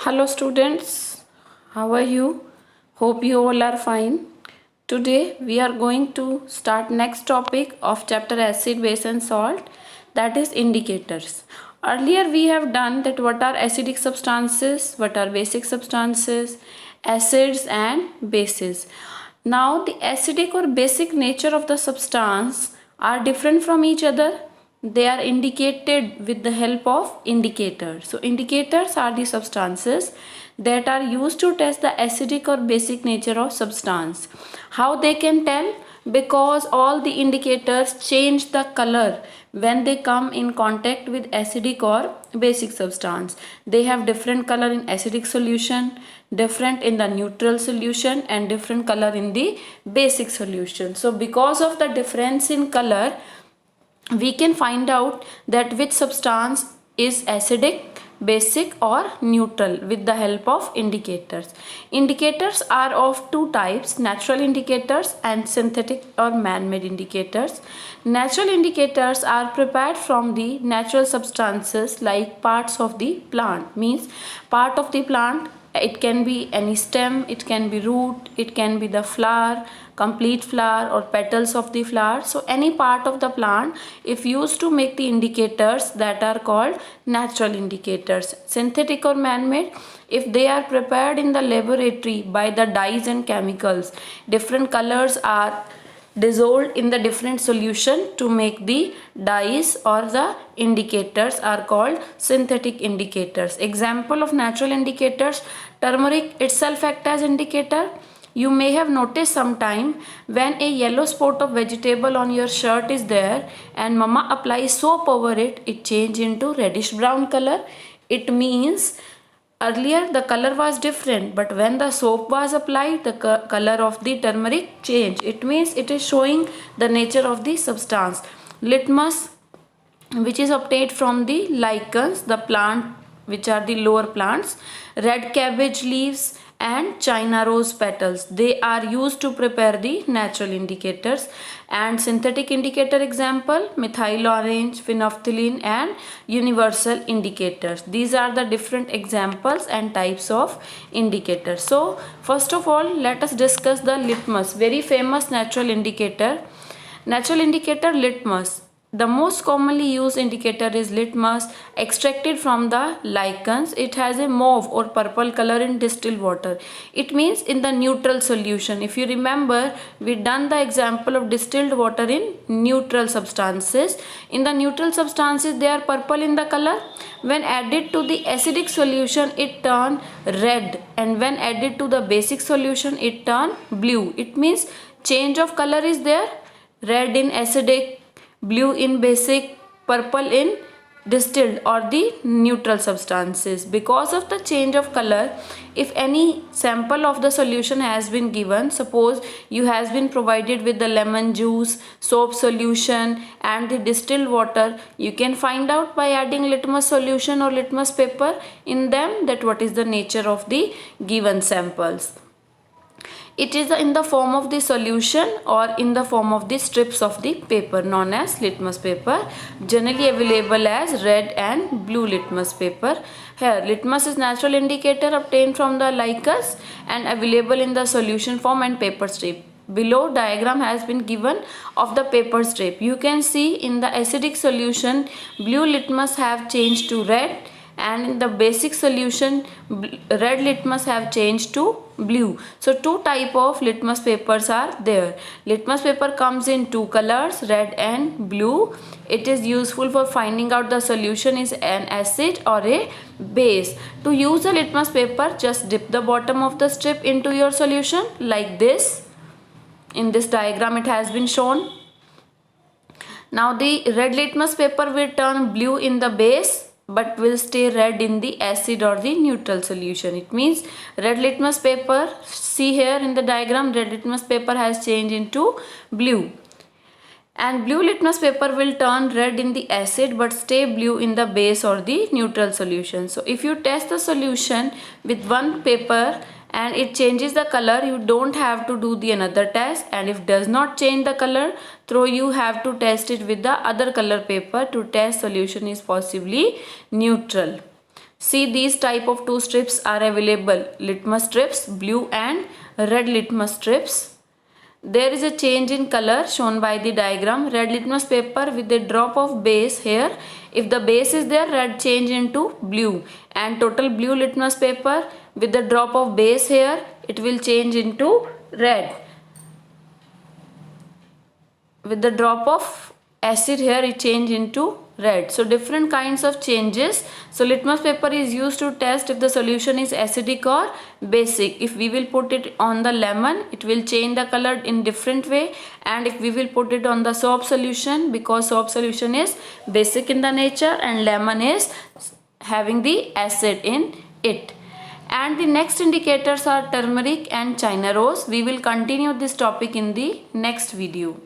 Hello students, how are you? Hope you all are fine. Today we are going to start next topic of chapter acid, base and salt, that is indicators. Earlier we have done that what are acidic substances, what are basic substances, acids and bases. Now the acidic or basic nature of the substance are different from each other. They are indicated with the help of indicators. So indicators are the substances that are used to test the acidic or basic nature of substance. How they can tell? Because all the indicators change the color when they come in contact with acidic or basic substance. They have different color in acidic solution, different in the neutral solution and different color in the basic solution. So because of the difference in color, we can find out that which substance is acidic, basic or neutral with the help of indicators. Indicators are of two types, natural indicators and synthetic or man-made indicators. Natural indicators are prepared from the natural substances like parts of the plant, means part of the plant. It can be any stem, it can be root, it can be the flower, complete flower or petals of the flower. So any part of the plant if used to make the indicators that are called natural indicators. Synthetic or man-made, if they are prepared in the laboratory by the dyes and chemicals, different colors are dissolved in the different solution to make the dyes or the indicators are called synthetic indicators. Example of natural indicators, turmeric itself act as indicator. You may have noticed sometime when a yellow spot of vegetable on your shirt is there and mama applies soap over it, it change into reddish brown color. It means earlier the color was different, but when the soap was applied, the color of the turmeric changed. It means it is showing the nature of the substance. Litmus, which is obtained from the lichens, the plant which are the lower plants, red cabbage leaves and china rose petals. They are used to prepare the natural indicators. And synthetic indicator example, methyl orange, phenolphthalein and universal indicators. These are the different examples and types of indicators. So first of all, let us discuss the litmus, very famous natural indicator. Natural indicator litmus. The most commonly used indicator is litmus, extracted from the lichens. It has a mauve or purple color in distilled water. It means in the neutral solution. If you remember, we done the example of distilled water in neutral substances. In the neutral substances, they are purple in the color. When added to the acidic solution, it turn red, and when added to the basic solution, it turn blue. It means change of color is there. Red in acidic, blue in basic, purple in distilled or the neutral substances. Because of the change of color, if any sample of the solution has been given, suppose you has been provided with the lemon juice, soap solution and the distilled water, you can find out by adding litmus solution or litmus paper in them that what is the nature of the given samples. It is in the form of the solution or in the form of the strips of the paper known as litmus paper, generally available as red and blue litmus paper. Here litmus is natural indicator obtained from the lichens and available in the solution form and paper strip. Below diagram has been given of the paper strip. You can see in the acidic solution blue litmus have changed to red, and in the basic solution red litmus have changed to blue. So two type of litmus papers are there. Litmus paper comes in two colors, red and blue. It is useful for finding out the solution is an acid or a base. To use a litmus paper, just dip the bottom of the strip into your solution like this. In this diagram it has been shown. Now the red litmus paper will turn blue in the base but will stay red in the acid or the neutral solution. It means red litmus paper, see here in the diagram, red litmus paper has changed into blue. And blue litmus paper will turn red in the acid but stay blue in the base or the neutral solution. So if you test the solution with one paper and it changes the color, you don't have to do the another test, and if does not change the color, though you have to test it with the other color paper to test solution is possibly neutral. See, these type of two strips are available, litmus strips, blue and red litmus strips. There is a change in color shown by the diagram. Red litmus paper with a drop of base here. If the base is there, red change into blue, and total blue litmus paper with the drop of base here, it will change into red. With the drop of acid here, it change into red. So different kinds of changes. So litmus paper is used to test if the solution is acidic or basic. If we will put it on the lemon, it will change the color in different way, and if we will put it on the soap solution, because soap solution is basic in the nature and lemon is having the acid in it. And the next indicators are turmeric and China rose. We will continue this topic in the next video.